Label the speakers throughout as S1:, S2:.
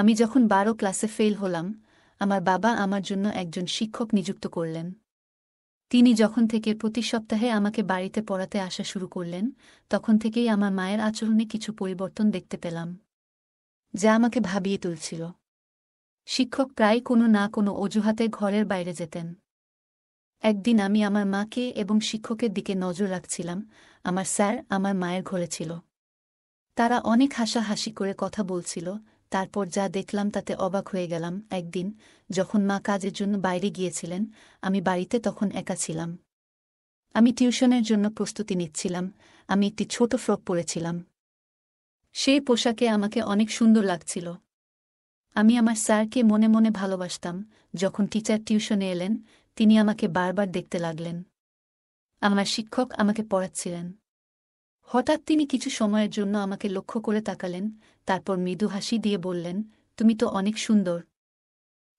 S1: আমি যখন ১২ ক্লাসে ফেল হলাম, আমার বাবা আমার জন্য একজন শিক্ষক নিযুক্ত করলেন। তিনি যখন থেকে প্রতি সপ্তাহে আমাকে বাড়িতে পড়াতে আসা শুরু করলেন, তখন থেকেই আমার মায়ের আচরণে কিছু পরিবর্তন দেখতে পেলাম, যা আমাকে ভাবিয়ে তুলছিল। শিক্ষক প্রায় কোনো না কোনো অজুহাতে ঘরের বাইরে যেতেন। একদিন আমি আমার মাকে এবং শিক্ষকের দিকে নজর রাখছিলাম। আমার স্যার আমার মায়ের ঘরে ছিল। তারা অনেক হাসাহাসি করে কথা বলছিল। তারপর যা দেখলাম তাতে অবাক হয়ে গেলাম। একদিন যখন মা কাজের জন্য বাইরে গিয়েছিলেন, আমি বাড়িতে তখন একা ছিলাম। আমি টিউশনের জন্য প্রস্তুতি নিচ্ছিলাম। আমি একটি ছোট ফ্রক পরেছিলাম। সেই পোশাকে আমাকে অনেক সুন্দর লাগছিল। আমি আমার স্যারকে মনে মনে ভালোবাসতাম। যখন টিচার টিউশনে এলেন, তিনি আমাকে বারবার দেখতে লাগলেন। আমার শিক্ষক আমাকে পড়াচ্ছিলেন। হঠাৎ তিনি কিছু সময়ের জন্য আমাকে লক্ষ্য করে তাকালেন, তারপর মৃদু হাসি দিয়ে বললেন, তুমি তো অনেক সুন্দর।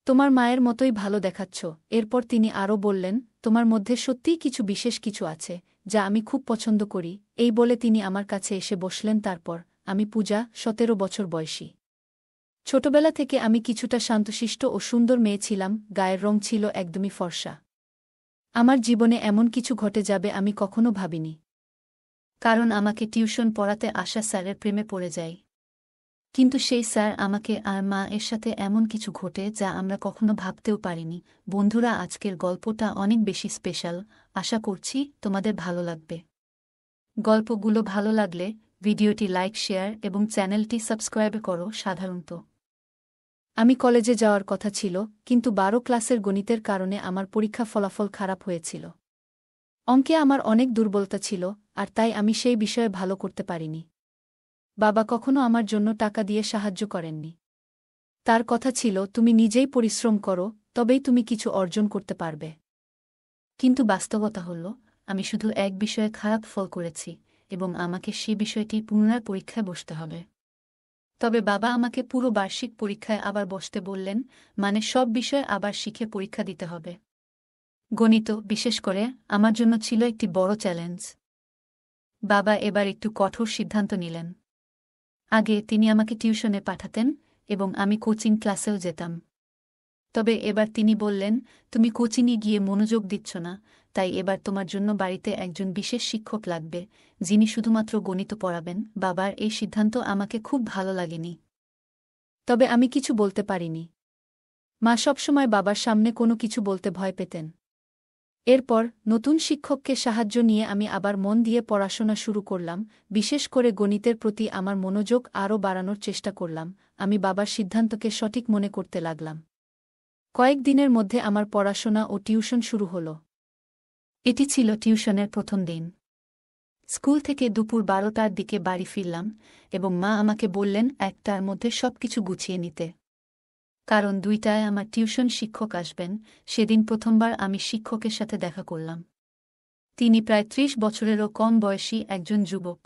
S1: তোমার মায়ের মতোই ভালো দেখাচ্ছ। এরপর তিনি আরও বললেন, তোমার মধ্যে সত্যিই কিছু বিশেষ কিছু আছে, যা আমি খুব পছন্দ করি। এই বলে তিনি আমার কাছে এসে বসলেন। তারপর আমি পূজা, ১৭ বছর বয়সী। ছোটবেলা থেকে আমি কিছুটা শান্তশিষ্ট ও সুন্দর মেয়ে ছিলাম। গায়ের রং ছিল একদমই ফর্সা। আমার জীবনে এমন কিছু ঘটে যাবে আমি কখনো ভাবিনি। কারণ আমাকে টিউশন পড়াতে আসা স্যারের প্রেমে পড়ে যাই। কিন্তু সেই স্যার আমাকে আর মা এর সাথে এমন কিছু ঘটে যা আমরা কখনো ভাবতেও পারিনি। বন্ধুরা, আজকের গল্পটা অনেক বেশি স্পেশাল। আশা করছি তোমাদের ভালো লাগবে। গল্পগুলো ভালো লাগলে ভিডিওটি লাইক, শেয়ার এবং চ্যানেলটি সাবস্ক্রাইব করো। সাধারণত আমি কলেজে যাওয়ার কথা ছিল, কিন্তু ১২ ক্লাসের গণিতের কারণে আমার পরীক্ষা ফলাফল খারাপ হয়েছিল। অঙ্কে আমার অনেক দুর্বলতা ছিল, আর তাই আমি সেই বিষয়ে ভালো করতে পারিনি। বাবা কখনো আমার জন্য টাকা দিয়ে সাহায্য করেননি। তার কথা ছিল, তুমি নিজেই পরিশ্রম করো, তবেই তুমি কিছু অর্জন করতে পারবে। কিন্তু বাস্তবতা হল, আমি শুধু এক বিষয়ে খারাপ ফল করেছি, এবং আমাকে সে বিষয়টি পুনরায় পরীক্ষায় বসতে হবে। তবে বাবা আমাকে পুরো বার্ষিক পরীক্ষায় আবার বসতে বললেন, মানে সব বিষয় আবার শিখে পরীক্ষা দিতে হবে। গণিত, বিশেষ করে, আমার জন্য ছিল একটি বড় চ্যালেঞ্জ। বাবা এবার একটু কঠোর সিদ্ধান্ত নিলেন। আগে তিনি আমাকে টিউশনে পাঠাতেন এবং আমি কোচিং ক্লাসেও যেতাম। তবে এবার তিনি বললেন, তুমি কোচিংয়ে গিয়ে মনোযোগ দিচ্ছ না, তাই এবার তোমার জন্য বাড়িতে একজন বিশেষ শিক্ষক লাগবে, যিনি শুধুমাত্র গণিত পড়াবেন। বাবার এই সিদ্ধান্ত আমাকে খুব ভালো লাগেনি। তবে আমি কিছু বলতে পারিনি। মা সবসময় বাবার সামনে কোনো কিছু বলতে ভয় পেতেন। এরপর নতুন শিক্ষককে সাহায্য নিয়ে আমি আবার মন দিয়ে পড়াশোনা শুরু করলাম। বিশেষ করে গণিতের প্রতি আমার মনোযোগ আরও বাড়ানোর চেষ্টা করলাম। আমি বাবার সিদ্ধান্তকে সঠিক মনে করতে লাগলাম। কয়েক দিনের মধ্যে আমার পড়াশোনা ও টিউশন শুরু হল। এটি ছিল টিউশনের প্রথম দিন। স্কুল থেকে দুপুর ১২টার দিকে বাড়ি ফিরলাম এবং মা আমাকে বললেন ১টার মধ্যে সবকিছু গুছিয়ে নিতে। কারণ ২টায় আমার টিউশন শিক্ষক আসবেন। সেদিন প্রথমবার আমি শিক্ষকের সাথে দেখা করলাম। তিনি প্রায় ৩০ বছরেরও কম বয়সী একজন যুবক।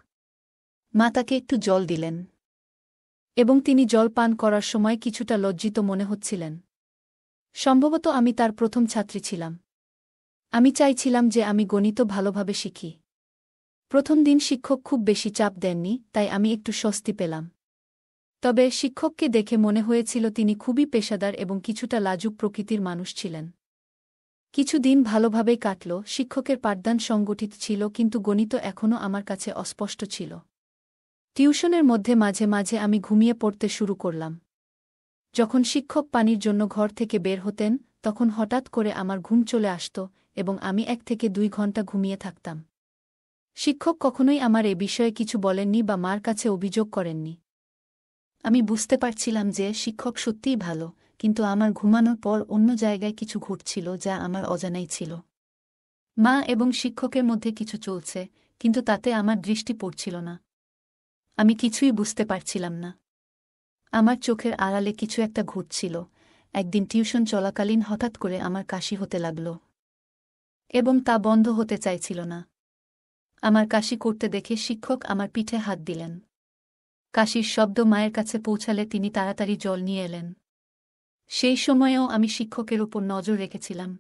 S1: মা তাকে একটু জল দিলেন এবং তিনি জল পান করার সময় কিছুটা লজ্জিত মনে হচ্ছিলেন। সম্ভবত আমি তার প্রথম ছাত্রী ছিলাম। আমি চাইছিলাম যে আমি গণিত ভালোভাবে শিখি। প্রথম দিন শিক্ষক খুব বেশি চাপ দেননি, তাই আমি একটু স্বস্তি পেলাম। তবে শিক্ষককে দেখে মনে হয়েছিল তিনি খুবই পেশাদার এবং কিছুটা লাজুক প্রকৃতির মানুষ ছিলেন। কিছুদিন ভালোভাবেই কাটল। শিক্ষকের পাঠদান সংগঠিত ছিল, কিন্তু গণিত এখনও আমার কাছে অস্পষ্ট ছিল। টিউশনের মধ্যে মাঝে মাঝে আমি ঘুমিয়ে পড়তে শুরু করলাম। যখন শিক্ষক পানির জন্য ঘর থেকে বের হতেন, তখন হঠাৎ করে আমার ঘুম চলে আসত এবং আমি ১ থেকে ২ ঘণ্টা ঘুমিয়ে থাকতাম। শিক্ষক কখনোই আমার এ বিষয়ে কিছু বলেননি বা মার কাছে অভিযোগ করেননি। আমি বুঝতে পারছিলাম যে শিক্ষক সত্যিই ভালো, কিন্তু আমার ঘুমানোর পর অন্য জায়গায় কিছু ঘটছিল যা আমার অজানাই ছিল। মা এবং শিক্ষকের মধ্যে কিছু চলছে, কিন্তু তাতে আমার দৃষ্টি পড়ছিল না। আমি কিছুই বুঝতে পারছিলাম না। আমার চোখের আড়ালে কিছু একটা ঘটছিল। একদিন টিউশন চলাকালীন হঠাৎ করে আমার কাশি হতে লাগল এবং তা বন্ধ হতে চাইছিল না। আমার কাশি করতে দেখে শিক্ষক আমার পিঠে হাত দিলেন। কাশির শব্দ মায়ের কাছে পৌঁছালে তিনি তাড়াতাড়ি জল নিয়ে এলেন। সেই সময়েও আমি শিক্ষকের উপর নজর রেখেছিলাম।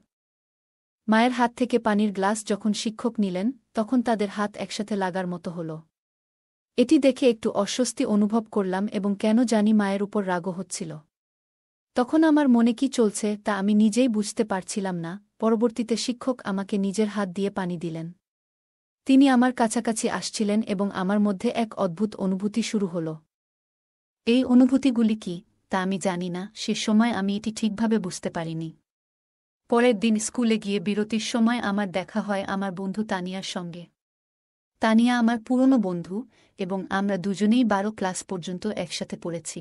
S1: মায়ের হাত থেকে পানির গ্লাস যখন শিক্ষক নিলেন, তখন তাদের হাত একসাথে লাগার মতো হল। এটি দেখে একটু অস্বস্তি অনুভব করলাম এবং কেন জানি মায়ের উপর রাগও হচ্ছিল। তখন আমার মনে কি চলছে তা আমি নিজেই বুঝতে পারছিলাম না। পরবর্তীতে শিক্ষক আমাকে নিজের হাত দিয়ে পানি দিলেন। তিনি আমার কাছাকাছি আসছিলেন এবং আমার মধ্যে এক অদ্ভুত অনুভূতি শুরু হল। এই অনুভূতিগুলি কি তা আমি জানি না, সে সময় আমি এটি ঠিকভাবে বুঝতে পারিনি। পরের দিন স্কুলে গিয়ে বিরতির সময় আমার দেখা হয় আমার বন্ধু তানিয়ার সঙ্গে। তানিয়া আমার পুরনো বন্ধু এবং আমরা দুজনেই 12 ক্লাস পর্যন্ত একসাথে পড়েছি।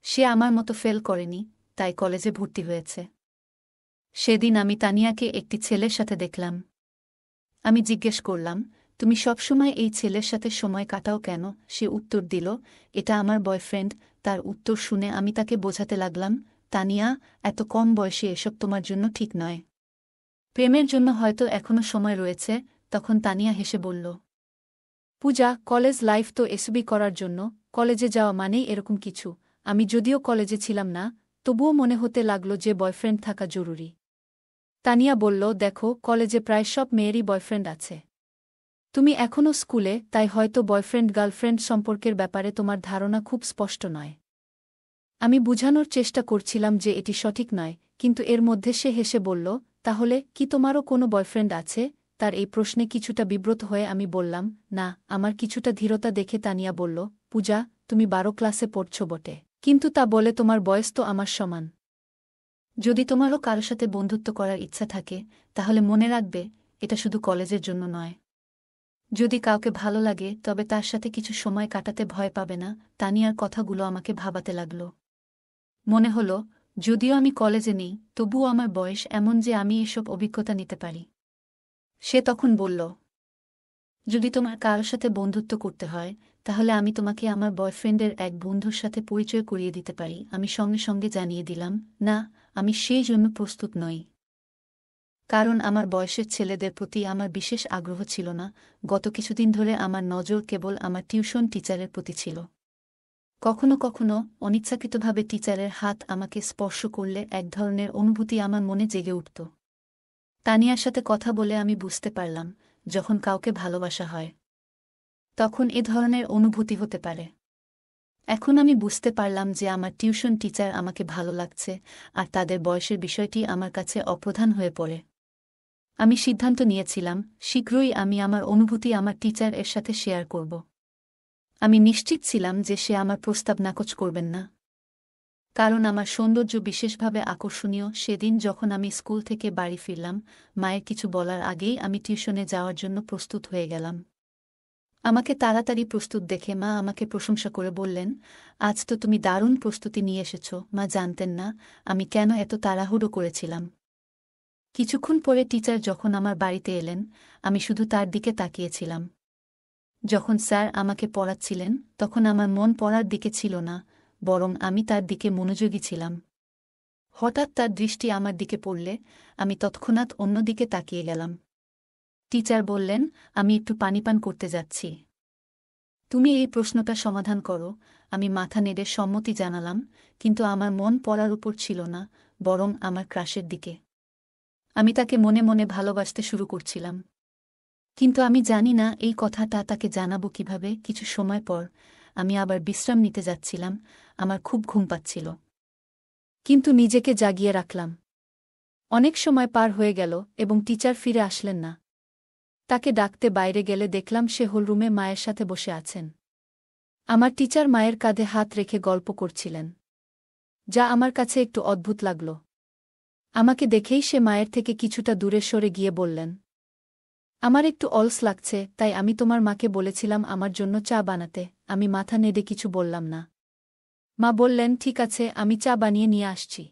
S1: সে আমার মতো ফেল করেনি, তাই কলেজে ভর্তি হয়েছে। সেদিন আমি তানিয়াকে একটি ছেলের সাথে দেখলাম। আমি জিজ্ঞেস করলাম, তুমি সবসময় এই ছেলের সাথে সময় কাটাও কেন? সে উত্তর দিল, এটা আমার বয়ফ্রেন্ড। তার উত্তর শুনে আমি তাকে বোঝাতে লাগলাম, তানিয়া, এত কম বয়সে এসব তোমার জন্য ঠিক নয়। প্রেমের জন্য হয়তো এখনো সময় রয়েছে। তখন তানিয়া হেসে বলল, পূজা, কলেজ লাইফ তো এসবই করার জন্য। কলেজে যাওয়া মানেই এরকম কিছু। আমি যদিও কলেজে ছিলাম না, তবুও মনে হতে লাগল যে বয়ফ্রেন্ড থাকা জরুরি। তানিয়া বলল, দেখো, কলেজে প্রায় সব মেয়েরই বয়ফ্রেন্ড আছে। তুমি এখনও স্কুলে, তাই হয়তো বয়ফ্রেন্ড গার্লফ্রেন্ড সম্পর্কের ব্যাপারে তোমার ধারণা খুব স্পষ্ট নয়। আমি বুঝানোর চেষ্টা করছিলাম যে এটি সঠিক নয়, কিন্তু এর মধ্যে সে হেসে বলল, তাহলে কি তোমারও কোনো বয়ফ্রেন্ড আছে? তার এই প্রশ্নে কিছুটা বিব্রত হয়ে আমি বললাম, না। আমার কিছুটা ধীরতা দেখে তানিয়া বলল, পূজা, তুমি 12 ক্লাসে পড়ছ বটে, কিন্তু তা বলে তোমার বয়স তো আমার সমান। যদি তোমারও কারো সাথে বন্ধুত্ব করার ইচ্ছা থাকে, তাহলে মনে রাখবে, এটা শুধু কলেজের জন্য নয়। যদি কাউকে ভালো লাগে তবে তার সাথে কিছু সময় কাটাতে ভয় পাবে না। তানিয়ার কথাগুলো আমাকে ভাবাতে লাগল। মনে হল, যদিও আমি কলেজে নেই, তবুও আমার বয়স এমন যে আমি এসব অভিজ্ঞতা নিতে পারি। সে তখন বলল, যদি তোমার কারোর সাথে বন্ধুত্ব করতে হয়, তাহলে আমি তোমাকে আমার বয়ফ্রেন্ডের এক বন্ধুর সাথে পরিচয় করিয়ে দিতে পারি। আমি সঙ্গে সঙ্গে জানিয়ে দিলাম, না, আমি সেই জন্য প্রস্তুত নই। কারণ আমার বয়সের ছেলেদের প্রতি আমার বিশেষ আগ্রহ ছিল না। গত কিছুদিন ধরে আমার নজর কেবল আমার টিউশন টিচারের প্রতি ছিল। কখনো কখনো অনিচ্ছাকৃতভাবে টিচারের হাত আমাকে স্পর্শ করলে এক ধরনের অনুভূতি আমার মনে জেগে উঠত। তানিয়ার সাথে কথা বলে আমি বুঝতে পারলাম, যখন কাউকে ভালোবাসা হয়, তখন এ ধরনের অনুভূতি হতে পারে। এখন আমি বুঝতে পারলাম যে আমার টিউশন টিচার আমাকে ভালো লাগছে, আর তাদের বয়সের বিষয়টি আমার কাছে অপ্রধান হয়ে পড়ে। আমি সিদ্ধান্ত নিয়েছিলাম, শীঘ্রই আমি আমার অনুভূতি আমার টিচার এর সাথে শেয়ার করব। আমি নিশ্চিত ছিলাম যে সে আমার প্রস্তাব নাকচ করবেন না। কারণ আমার সৌন্দর্য বিশেষভাবে আকর্ষণীয়। সেদিন যখন আমি স্কুল থেকে বাড়ি ফিরলাম, মায়ের কিছু বলার আগেই আমি টিউশনে যাওয়ার জন্য প্রস্তুত হয়ে গেলাম। আমাকে তাড়াতাড়ি প্রস্তুত দেখে মা আমাকে প্রশংসা করে বললেন, আজ তো তুমি দারুণ প্রস্তুতি নিয়ে এসেছ। মা জানতেন না আমি কেন এত তাড়াহুড়ো করেছিলাম। কিছুক্ষণ পরে টিচার যখন আমার বাড়িতে এলেন, আমি শুধু তার দিকে তাকিয়েছিলাম। যখন স্যার আমাকে পড়াচ্ছিলেন, তখন আমার মন পড়ার দিকে ছিল না, বরং আমি তার দিকে মনোযোগী ছিলাম। হঠাৎ তার দৃষ্টি আমার দিকে পড়লে আমি তৎক্ষণাৎ অন্যদিকে তাকিয়ে গেলাম। টিচার বললেন, আমি একটু পানি পান করতে যাচ্ছি। তুমি এই প্রশ্নটা সমাধান করো। আমি মাথা নেড়ে সম্মতি জানালাম, কিন্তু আমার মন পড়ার উপর ছিল না, বরং আমার ক্রাশের দিকে। আমি তাকে মনে মনে ভালোবাসতে শুরু করছিলাম। কিন্তু আমি জানি না এই কথাটা তাকে জানাবো কিভাবে। কিছু সময় পর আমি আবার বিশ্রাম নিতে যাচ্ছিলাম। আমার খুব ঘুম পাচ্ছিল, কিন্তু নিজেকে জাগিয়ে রাখলাম। অনেক সময় পার হয়ে গেল এবং টিচার ফিরে আসলেন না। তাকে ডাকতে বাইরে গেলে দেখলাম সে হলরুমে মায়ের সাথে বসে আছেন। আমার টিচার মায়ের কাঁধে হাত রেখে গল্প করছিলেন, যা আমার কাছে একটু অদ্ভুত লাগল। আমাকে দেখেই সে মায়ের থেকে কিছুটা দূরে সরে গিয়ে বললেন, আমার একটু অলস লাগছে, তাই আমি তোমার মাকে বলেছিলাম আমার জন্য চা বানাতে। আমি মাথা নেড়ে কিছু বললাম না। মা বললেন, ঠিক আছে, আমি চা বানিয়ে নিয়ে আসছি।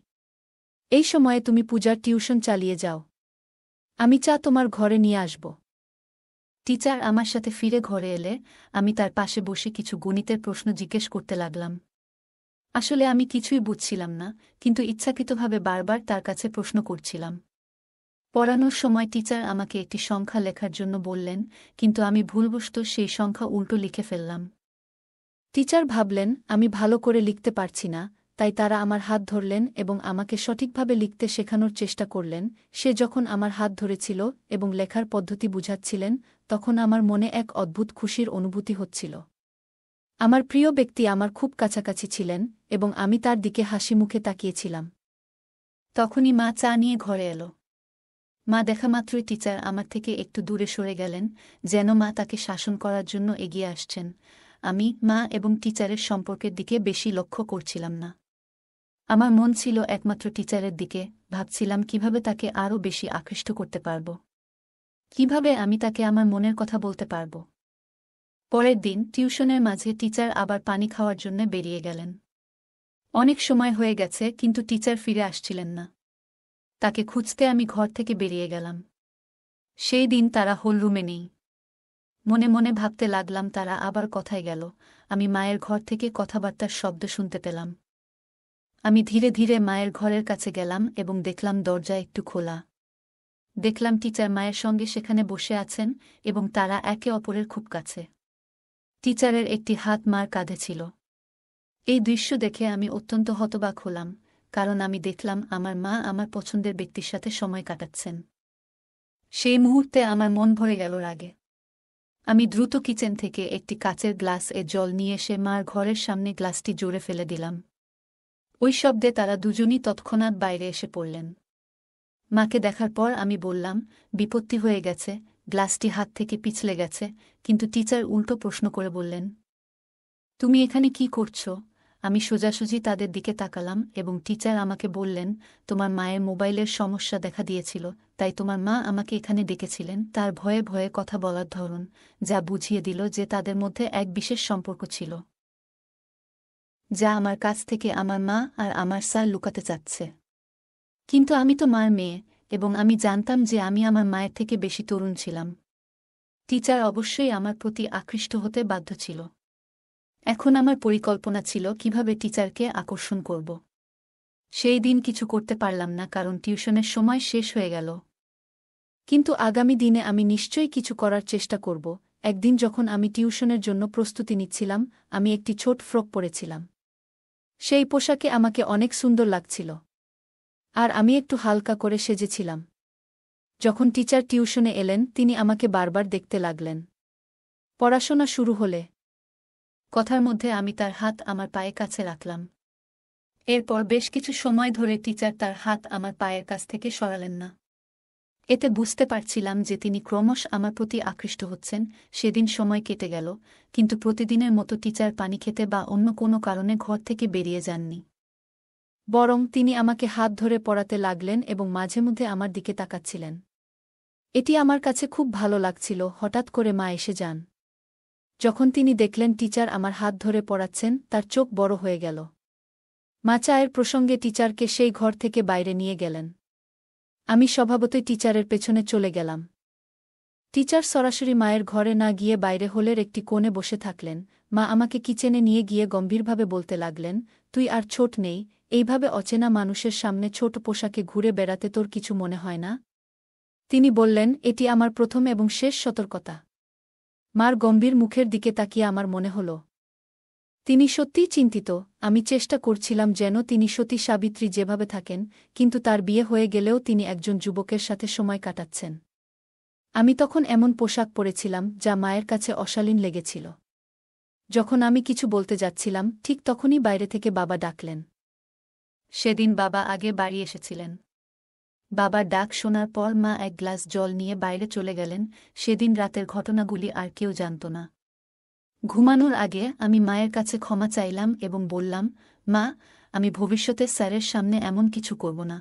S1: এই সময়ে তুমি পূজার টিউশন চালিয়ে যাও। আমি চা তোমার ঘরে নিয়ে আসব। টিচার আমার সাথে ফিরে ঘরে এলে আমি তার পাশে বসে কিছু গণিতের প্রশ্ন জিজ্ঞেস করতে লাগলাম। আসলে আমি কিছুই বুঝছিলাম না, কিন্তু ইচ্ছাকৃতভাবে বারবার তার কাছে প্রশ্ন করছিলাম। পড়ানোর সময় টিচার আমাকে একটি সংখ্যা লেখার জন্য বললেন, কিন্তু আমি ভুলবশত সেই সংখ্যা উল্টো লিখে ফেললাম। টিচার ভাবলেন আমি ভালো করে লিখতে পারছি না, তাই তারা আমার হাত ধরলেন এবং আমাকে সঠিকভাবে লিখতে শেখানোর চেষ্টা করলেন। সে যখন আমার হাত ধরেছিল এবং লেখার পদ্ধতি বুঝাচ্ছিলেন, তখন আমার মনে এক অদ্ভুত খুশির অনুভূতি হচ্ছিল। আমার প্রিয় ব্যক্তি আমার খুব কাছাকাছি ছিলেন এবং আমি তার দিকে হাসি মুখে তাকিয়েছিলাম। তখনই মা চা নিয়ে ঘরে এলো। মা দেখামাত্রই টিচার আমার থেকে একটু দূরে সরে গেলেন, যেন মা তাকে শাসন করার জন্য এগিয়ে আসছেন। আমি মা এবং টিচারের সম্পর্কের দিকে বেশি লক্ষ্য করছিলাম না। আমার মন ছিল একমাত্র টিচারের দিকে, ভাবছিলাম কিভাবে তাকে আরও বেশি আকৃষ্ট করতে পারব, কিভাবে আমি তাকে আমার মনের কথা বলতে পারব। পরের দিন টিউশনের মাঝে টিচার আবার পানি খাওয়ার জন্য বেরিয়ে গেলেন। অনেক সময় হয়ে গেছে কিন্তু টিচার ফিরে আসছিলেন না। তাকে খুঁজতে আমি ঘর থেকে বেরিয়ে গেলাম। সেই দিন তারা হলরুমে নেই। মনে মনে ভাবতে লাগলাম তারা আবার কোথায় গেল। আমি মায়ের ঘর থেকে কথাবার্তার শব্দ শুনতে পেলাম। আমি ধীরে ধীরে মায়ের ঘরের কাছে গেলাম এবং দেখলাম দরজা একটু খোলা। দেখলাম টিচার মায়ের সঙ্গে সেখানে বসে আছেন এবং তারা একে অপরের খুব কাছে। টিচারের একটি হাত মার কাঁধে ছিল। এই দৃশ্য দেখে আমি অত্যন্ত হতবাক হলাম, কারণ আমি দেখলাম আমার মা আমার পছন্দের ব্যক্তির সাথে সময় কাটাচ্ছেন। সেই মুহূর্তে আমার মন ভরে গেল রাগে। আমি দ্রুত কিচেন থেকে একটি কাচের গ্লাস জল নিয়ে এসে মার ঘরের সামনে গ্লাসটি জোরে ফেলে দিলাম। ওই শব্দে তারা দুজনই তৎক্ষণাৎ বাইরে এসে পড়লেন। মাকে দেখার পর আমি বললাম, বিপত্তি হয়ে গেছে, গ্লাসটি হাত থেকে পিছলে গেছে। কিন্তু টিচার উল্টো প্রশ্ন করে বললেন, তুমি এখানে কি করছ? আমি সোজাসুজি তাদের দিকে তাকালাম এবং টিচার আমাকে বললেন, তোমার মায়ের মোবাইলের সমস্যা দেখা দিয়েছিল, তাই তোমার মা আমাকে এখানে ডেকেছিলেন। তার ভয়ে ভয়ে কথা বলার ধরন যা বুঝিয়ে দিল যে তাদের মধ্যে এক বিশেষ সম্পর্ক ছিল, যা আমার কাছ থেকে আমার মা আর আমার স্যার লুকাতে চাচ্ছে। কিন্তু আমি তো মার মেয়ে এবং আমি জানতাম যে আমি আমার মায়ের থেকে বেশি তরুণ ছিলাম। টিচার অবশ্যই আমার প্রতি আকৃষ্ট হতে বাধ্য ছিল। এখন আমার পরিকল্পনা ছিল কিভাবে টিচারকে আকর্ষণ করব। সেই দিন কিছু করতে পারলাম না কারণ টিউশনের সময় শেষ হয়ে গেল। কিন্তু আগামী দিনে আমি নিশ্চয়ই কিছু করার চেষ্টা করব। একদিন যখন আমি টিউশনের জন্য প্রস্তুতি নিচ্ছিলাম, আমি একটি ছোট ফ্রক পরেছিলাম। সেই পোশাকে আমাকে অনেক সুন্দর লাগছিল, আর আমি একটু হালকা করে সেজেছিলাম। যখন টিচার টিউশনে এলেন, তিনি আমাকে বারবার দেখতে লাগলেন। পড়াশোনা শুরু হলে কথার মধ্যে আমি তার হাত আমার পায়ের কাছে রাখলাম। এরপর বেশ কিছু সময় ধরে টিচার তার হাত আমার পায়ের কাছ থেকে সরালেন না। এতে বুঝতে পারছিলাম যে তিনি ক্রমশ আমার প্রতি আকৃষ্ট হচ্ছেন। সেদিন সময় কেটে গেল, কিন্তু প্রতিদিনের মতো টিচার পানি খেতে বা অন্য কোনো কারণে ঘর থেকে বেরিয়ে যাননি। বরং তিনি আমাকে হাত ধরে পড়াতে লাগলেন এবং মাঝে মধ্যে আমার দিকে তাকাচ্ছিলেন। এটি আমার কাছে খুব ভালো লাগছিল। হঠাৎ করে মা এসে যান। যখন তিনি দেখলেন টিচার আমার হাত ধরে পড়াচ্ছেন, তার চোখ বড় হয়ে গেল। মা চায়ের প্রসঙ্গে টিচারকে সেই ঘর থেকে বাইরে নিয়ে গেলেন। আমি স্বভাবতই টিচারের পেছনে চলে গেলাম। টিচার সরাসরি মায়ের ঘরে না গিয়ে বাইরে হলের একটি কোণে বসে থাকলেন। মা আমাকে কিচেনে নিয়ে গিয়ে গম্ভীরভাবে বলতে লাগলেন, তুই আর ছোট নেই, এইভাবে অচেনা মানুষের সামনে ছোট পোশাকে ঘুরে বেড়াতে তোর কিছু মনে হয় না? তিনি বললেন, এটি আমার প্রথম এবং শেষ সতর্কতা। মার গম্ভীর মুখের দিকে তাকিয়ে আমার মনে হল তিনি সত্যিই চিন্তিত। আমি চেষ্টা করছিলাম যেন তিনি সতী সাবিত্রী যেভাবে থাকেন, কিন্তু তার বিয়ে হয়ে গেলেও তিনি একজন যুবকের সাথে সময় কাটাচ্ছেন। আমি তখন এমন পোশাক পরেছিলাম যা মায়ের কাছে অশালীন লেগেছিল। যখন আমি কিছু বলতে যাচ্ছিলাম, ঠিক তখনই বাইরে থেকে বাবা ডাকলেন। সেদিন বাবা আগে বাড়ি এসেছিলেন। বাবার ডাক শোনার পর মা এক গ্লাস জল নিয়ে বাইরে চলে গেলেন। সেদিন রাতের ঘটনাগুলি আর কেউ জানত না। ঘুমানোর আগে আমি মায়ের কাছে ক্ষমা চাইলাম এবং বললাম, মা, আমি ভবিষ্যতে স্যারের সামনে এমন কিছু করব না।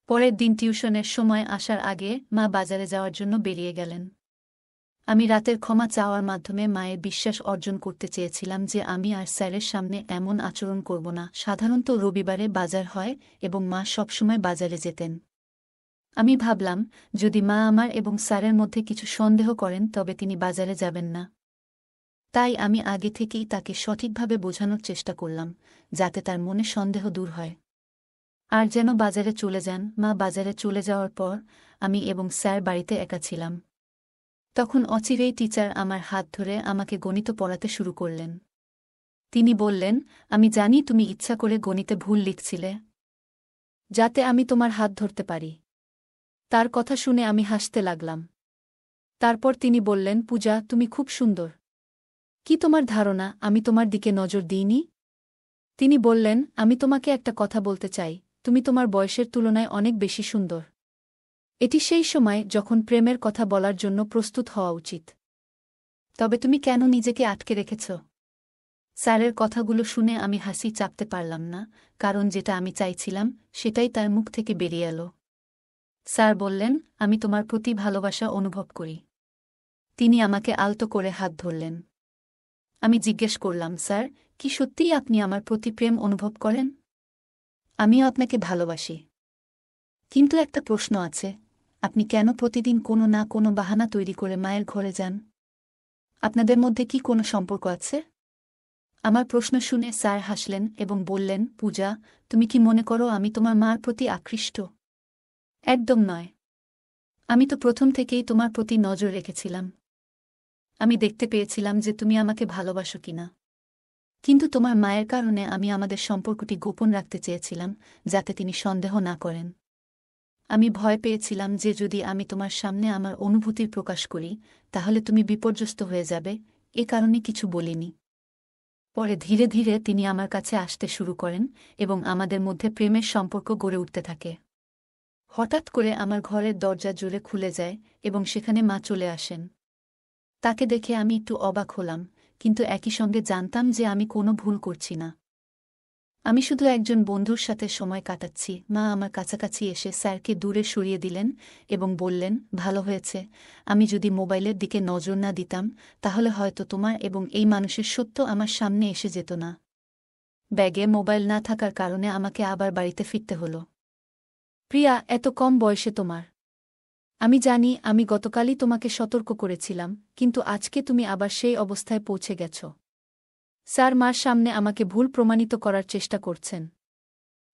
S1: পরের দিন টিউশনের সময় আসার আগে মা বাজারে যাওয়ার জন্য বেরিয়ে গেলেন। আমি রাতের ক্ষমা চাওয়ার মাধ্যমে মায়ের বিশ্বাস অর্জন করতে চেয়েছিলাম যে আমি আর স্যারের সামনে এমন আচরণ করব না। সাধারণত রবিবারে বাজার হয় এবং মা সবসময় বাজারে যেতেন। আমি ভাবলাম, যদি মা আমার এবং স্যারের মধ্যে কিছু সন্দেহ করেন তবে তিনি বাজারে যাবেন না। তাই আমি আগে থেকেই তাকে সঠিকভাবে বোঝানোর চেষ্টা করলাম, যাতে তার মনে সন্দেহ দূর হয়। আর যেন বাজারে চলে যান। মা বাজারে চলে যাওয়ার পর আমি এবং স্যার বাড়িতে একা ছিলাম। তখন অচিরেই টিচার আমার হাত ধরে আমাকে গণিত পড়াতে শুরু করলেন। তিনি বললেন, আমি জানি তুমি ইচ্ছা করে গণিতে ভুল লিখছিলে, যাতে আমি তোমার হাত ধরতে পারি। তার কথা শুনে আমি হাসতে লাগলাম। তারপর তিনি বললেন, পূজা, তুমি খুব সুন্দর। কি তোমার ধারণা আমি তোমার দিকে নজর দিইনি? তিনি বললেন, আমি তোমাকে একটা কথা বলতে চাই, তুমি তোমার বয়সের তুলনায় অনেক বেশি সুন্দর। এটি সেই সময় যখন প্রেমের কথা বলার জন্য প্রস্তুত হওয়া উচিত। তবে তুমি কেন নিজেকে আটকে রেখেছ? স্যারের কথাগুলো শুনে আমি হাসি চাপতে পারলাম না, কারণ যেটা আমি চাইছিলাম সেটাই তার মুখ থেকে বেরিয়ে এলো। স্যার বললেন, আমি তোমার প্রতি ভালোবাসা অনুভব করি। তিনি আমাকে আলতো করে হাত ধরলেন। আমি জিজ্ঞেস করলাম, স্যার, কি সত্যিই আপনি আমার প্রতি প্রেম অনুভব করেন? আমিও আপনাকে ভালোবাসি। কিন্তু একটা প্রশ্ন আছে, আপনি কেন প্রতিদিন কোনো না কোনো বাহানা তৈরি করে মায়ের ঘরে যান? আপনাদের মধ্যে কি কোনো সম্পর্ক আছে? আমার প্রশ্ন শুনে স্যার হাসলেন এবং বললেন, পূজা, তুমি কি মনে করো আমি তোমার মার প্রতি আকৃষ্ট? একদম নয়। আমি তো প্রথম থেকেই তোমার প্রতি নজর রেখেছিলাম। আমি দেখতে পেয়েছিলাম যে তুমি আমাকে ভালোবাসো কিনা। কিন্তু তোমার মায়ের কারণে আমি আমাদের সম্পর্কটি গোপন রাখতে চেয়েছিলাম, যাতে তিনি সন্দেহ না করেন। আমি ভয় পেয়েছিলাম যে যদি আমি তোমার সামনে আমার অনুভূতির প্রকাশ করি, তাহলে তুমি বিপর্যস্ত হয়ে যাবে, এ কারণে কিছু বলিনি। পরে ধীরে ধীরে তিনি আমার কাছে আসতে শুরু করেন এবং আমাদের মধ্যে প্রেমের সম্পর্ক গড়ে উঠতে থাকে। হঠাৎ করে আমার ঘরের দরজা জোরে খুলে যায় এবং সেখানে মা চলে আসেন। তাকে দেখে আমি একটু অবাক হলাম, কিন্তু একই সঙ্গে জানতাম যে আমি কোনো ভুল করছি না। আমি শুধু একজন বন্ধুর সাথে সময় কাটাচ্ছি। মা আমার কাছাকাছি এসে স্যারকে দূরে সরিয়ে দিলেন এবং বললেন, ভালো হয়েছে, আমি যদি মোবাইলের দিকে নজর না দিতাম তাহলে হয়তো তোমার এবং এই মানুষের সত্য আমার সামনে এসে যেত না। ব্যাগে মোবাইল না থাকার কারণে আমাকে আবার বাড়িতে ফিরতে হলো। প্রিয়া, এত কম বয়সে তোমার। আমি জানি আমি গতকালই তোমাকে সতর্ক করেছিলাম, কিন্তু আজকে তুমি আবার সেই অবস্থায় পৌঁছে গেছ। স্যার মার সামনে আমাকে ভুল প্রমাণিত করার চেষ্টা করছেন।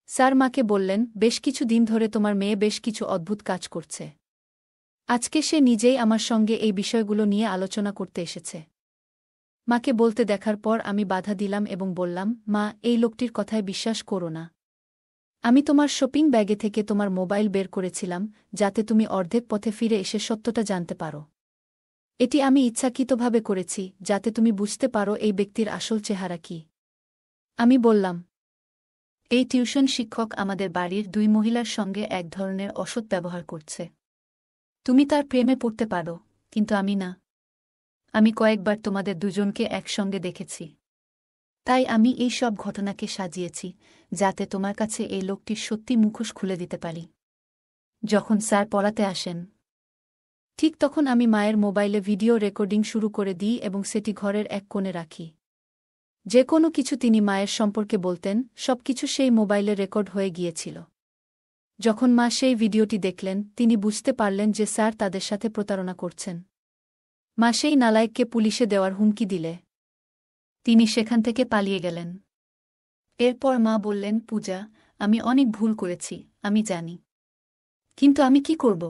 S1: স্যার মাকে বললেন, বেশ কিছু দিন ধরে তোমার মেয়ে বেশ কিছু অদ্ভুত কাজ করছে। আজকে সে নিজেই আমার সঙ্গে এই বিষয়গুলো নিয়ে আলোচনা করতে এসেছে। মাকে বলতে দেখার পর আমি বাধা দিলাম এবং বললাম, মা, এই লোকটির কথায় বিশ্বাস করো না। আমি তোমার শপিং ব্যাগে থেকে তোমার মোবাইল বের করেছিলাম, যাতে তুমি অর্ধেক পথে ফিরে এসে সত্যটা জানতে পারো। এটি আমি ইচ্ছাকৃতভাবে করেছি, যাতে তুমি বুঝতে পারো এই ব্যক্তির আসল চেহারা কি। আমি বললাম, এই টিউশন শিক্ষক আমাদের বাড়ির 2 মহিলার সঙ্গে এক ধরনের অসৎ ব্যবহার করছে। তুমি তার প্রেমে পড়তে পারো, কিন্তু আমি না। আমি কয়েকবার তোমাদের দুজনকে একসঙ্গে দেখেছি। তাই আমি এই সব ঘটনাকে সাজিয়েছি, যাতে তোমার কাছে এই লোকটির সত্যি মুখোশ খুলে দিতে পারি। যখন স্যার পড়াতে আসেন, ঠিক তখন আমি মায়ের মোবাইলে ভিডিও রেকর্ডিং শুরু করে দিই এবং সেটি ঘরের এক কোণে রাখি। যে কোনো কিছু তিনি মায়ের সম্পর্কে বলতেন, সবকিছু সেই মোবাইলে রেকর্ড হয়ে গিয়েছিল। যখন মা সেই ভিডিওটি দেখলেন, তিনি বুঝতে পারলেন যে স্যার তাদের সাথে প্রতারণা করছেন। মা সেই নালায়েককে পুলিশে দেওয়ার হুমকি দিলে তিনি সেখান থেকে পালিয়ে গেলেন। এরপর মা বললেন, পূজা, আমি অনেক ভুল করেছি, আমি জানি। কিন্তু আমি কি করব?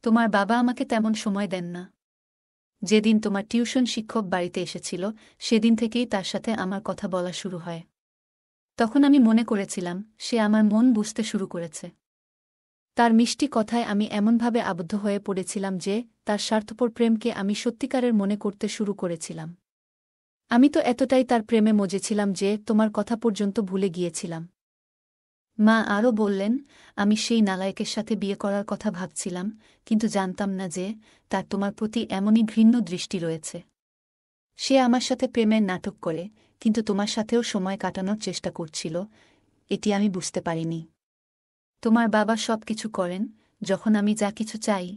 S1: তোমার বাবা আমাকে তেমন সময় দেন না। যেদিন তোমার টিউশন শিক্ষক বাড়িতে এসেছিল, সেদিন থেকেই তার সাথে আমার কথা বলা শুরু হয়। তখন আমি মনে করেছিলাম সে আমার মন বুঝতে শুরু করেছে। তার মিষ্টি কথায় আমি এমনভাবে আবদ্ধ হয়ে পড়েছিলাম যে তার স্বার্থপর প্রেমকে আমি সত্যিকারের মনে করতে শুরু করেছিলাম। আমি তো এতটাই তার প্রেমে মজেছিলাম যে তোমার কথা পর্যন্ত ভুলে গিয়েছিলাম। মা আরও বললেন, আমি সেই নালায়েকের সাথে বিয়ে করার কথা ভাবছিলাম, কিন্তু জানতাম না যে তার তোমার প্রতি এমনই ঘৃণ্য দৃষ্টি রয়েছে। সে আমার সাথে প্রেমের নাটক করে, কিন্তু তোমার সাথেও সময় কাটানোর চেষ্টা করছিল, এটি আমি বুঝতে পারিনি। তোমার বাবা সব কিছু করেন, যখন আমি যা কিছু চাই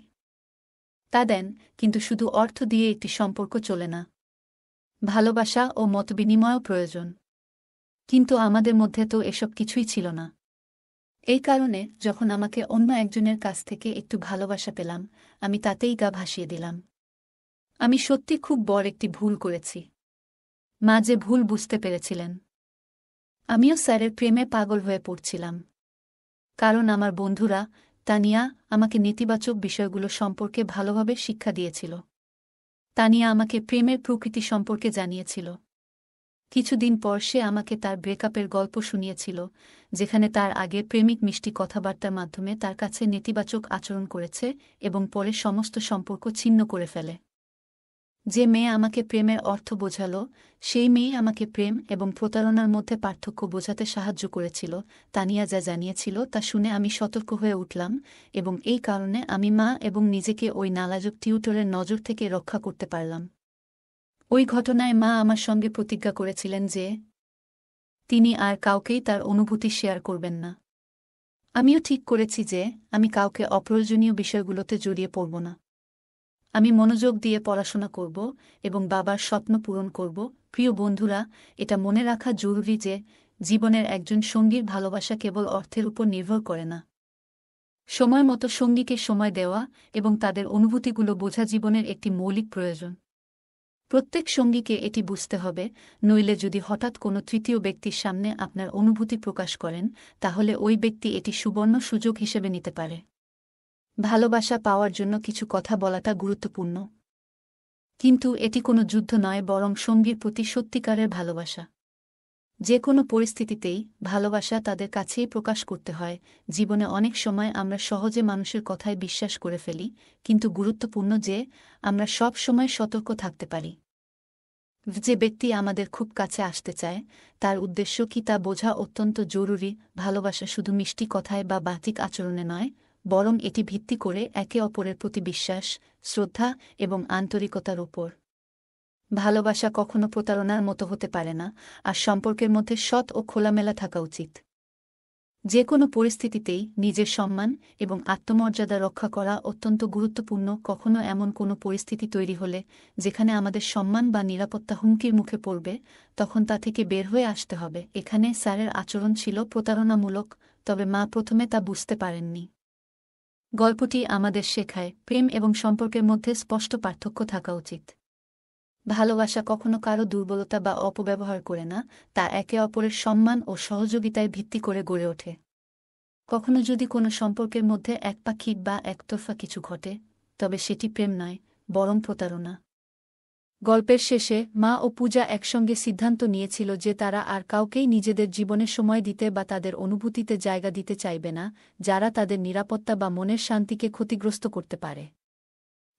S1: তা দেন, কিন্তু শুধু অর্থ দিয়ে একটি সম্পর্ক চলে না। ভালোবাসা ও মতবিনিময়ও প্রয়োজন। কিন্তু আমাদের মধ্যে তো এসব কিছুই ছিল না। এই কারণে যখন আমাকে অন্য একজনের কাছ থেকে একটু ভালোবাসা পেলাম, আমি তাতেই গা ভাসিয়ে দিলাম। আমি সত্যি খুব বড় একটি ভুল করেছি। মা যে ভুল বুঝতে পেরেছিলেন। আমিও স্যারের প্রেমে পাগল হয়ে পড়ছিলাম। কারণ আমার বন্ধুরা, তানিয়া, আমাকে নেতিবাচক বিষয়গুলো সম্পর্কে ভালোভাবে শিক্ষা দিয়েছিল। তানিয়া আমাকে প্রেমের প্রকৃতি সম্পর্কে জানিয়েছিল। কিছুদিন পর সে আমাকে তার ব্রেকআপের গল্প শুনিয়েছিল, যেখানে তার আগে প্রেমিক মিষ্টি কথাবার্তার মাধ্যমে তার কাছে নেতিবাচক আচরণ করেছে এবং পরে সমস্ত সম্পর্ক ছিন্ন করে ফেলে। যে মেয়ে আমাকে প্রেমের অর্থ বোঝালো, সেই মেয়ে আমাকে প্রেম এবং প্রতারণার মধ্যে পার্থক্য বোঝাতে সাহায্য করেছিল। তানিয়া যা জানিয়েছিল তা শুনে আমি সতর্ক হয়ে উঠলাম, এবং এই কারণে আমি মা এবং নিজেকে ওই নালাজুক টিউটরের নজর থেকে রক্ষা করতে পারলাম। ওই ঘটনায় মা আমার সঙ্গে প্রতিজ্ঞা করেছিলেন যে তিনি আর কাউকেই তার অনুভূতি শেয়ার করবেন না। আমিও ঠিক করেছি যে আমি কাউকে অপ্রয়োজনীয় বিষয়গুলোতে জড়িয়ে পড়ব না। আমি মনোযোগ দিয়ে পড়াশোনা করব এবং বাবার স্বপ্ন পূরণ করব। প্রিয় বন্ধুরা, এটা মনে রাখা জরুরি যে জীবনের একজন সঙ্গীর ভালোবাসা কেবল অর্থের উপর নির্ভর করে না। সময় মতো সঙ্গীকে সময় দেওয়া এবং তাদের অনুভূতিগুলো বোঝা জীবনের একটি মৌলিক প্রয়োজন। প্রত্যেক সঙ্গীকে এটি বুঝতে হবে, নইলে যদি হঠাৎ কোনো তৃতীয় ব্যক্তির সামনে আপনার অনুভূতি প্রকাশ করেন, তাহলে ওই ব্যক্তি এটি সুবর্ণ সুযোগ হিসেবে নিতে পারে। ভালোবাসা পাওয়ার জন্য কিছু কথা বলাটা গুরুত্বপূর্ণ, কিন্তু এটি কোনো যুদ্ধ নয়, বরং সঙ্গীর প্রতি সত্যিকারের ভালোবাসা। যে কোনো পরিস্থিতিতেই ভালোবাসা তাদের কাছেই প্রকাশ করতে হয়। জীবনে অনেক সময় আমরা সহজে মানুষের কথায় বিশ্বাস করে ফেলি, কিন্তু গুরুত্বপূর্ণ যে আমরা সব সময় সতর্ক থাকতে পারি। যে ব্যক্তি আমাদের খুব কাছে আসতে চায়, তার উদ্দেশ্য কি তা বোঝা অত্যন্ত জরুরি। ভালোবাসা শুধু মিষ্টি কথায় বা বাহ্যিক আচরণে নয়, বরং এটি ভিত্তি করে একে অপরের প্রতি বিশ্বাস, শ্রদ্ধা এবং আন্তরিকতার ওপর। ভালোবাসা কখনো প্রতারণার মতো হতে পারে না, আর সম্পর্কের মধ্যে সৎ ও খোলামেলা থাকা উচিত। যে কোনো পরিস্থিতিতেই নিজের সম্মান এবং আত্মমর্যাদা রক্ষা করা অত্যন্ত গুরুত্বপূর্ণ। কখনো এমন কোনো পরিস্থিতি তৈরি হলে যেখানে আমাদের সম্মান বা নিরাপত্তা হুমকির মুখে পড়বে, তখন তা থেকে বের হয়ে আসতে হবে। এখানে স্যারের আচরণ ছিল প্রতারণামূলক, তবে মা প্রথমে তা বুঝতে পারেননি। গল্পটি আমাদের শেখায় প্রেম এবং সম্পর্কের মধ্যে স্পষ্ট পার্থক্য থাকা উচিত। ভালোবাসা কখনো কারো দুর্বলতা বা অপব্যবহার করে না, তা একে অপরের সম্মান ও সহযোগিতায় ভিত্তি করে গড়ে ওঠে। কখনো যদি কোনো সম্পর্কের মধ্যে একপাক্ষিক বা একতরফা কিছু ঘটে, তবে সেটি প্রেম নয়, বরং প্রতারণা। গল্পের শেষে মা ও পূজা একসঙ্গে সিদ্ধান্ত নিয়েছিল যে তারা আর কাউকেই নিজেদের জীবনে সময় দিতে বা তাদের অনুভূতিতে জায়গা দিতে চাইবে না, যারা তাদের নিরাপত্তা বা মনের শান্তিকে ক্ষতিগ্রস্ত করতে পারে।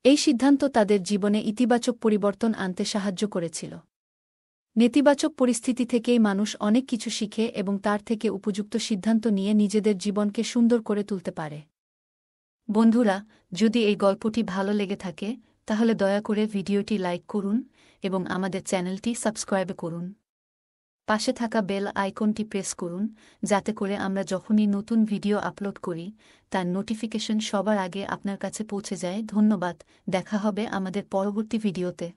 S1: এই সিদ্ধান্ত তাদের জীবনে ইতিবাচক পরিবর্তন আনতে সাহায্য করেছিল। নেতিবাচক পরিস্থিতি থেকেই মানুষ অনেক কিছু শিখে এবং তার থেকে উপযুক্ত সিদ্ধান্ত নিয়ে নিজেদের জীবনকে সুন্দর করে তুলতে পারে। বন্ধুরা, যদি এই গল্পটি ভালো লেগে থাকে, তাহলে দয়া করে ভিডিওটি লাইক করুন এবং আমাদের চ্যানেলটি সাবস্ক্রাইব করুন। পাশে থাকা বেল আইকনটি প্রেস করুন, যাতে করে আমরা যখনই নতুন ভিডিও আপলোড করি, তার নোটিফিকেশন সবার আগে আপনার কাছে পৌঁছে যায়। ধন্যবাদ। দেখা হবে আমাদের পরবর্তী ভিডিওতে।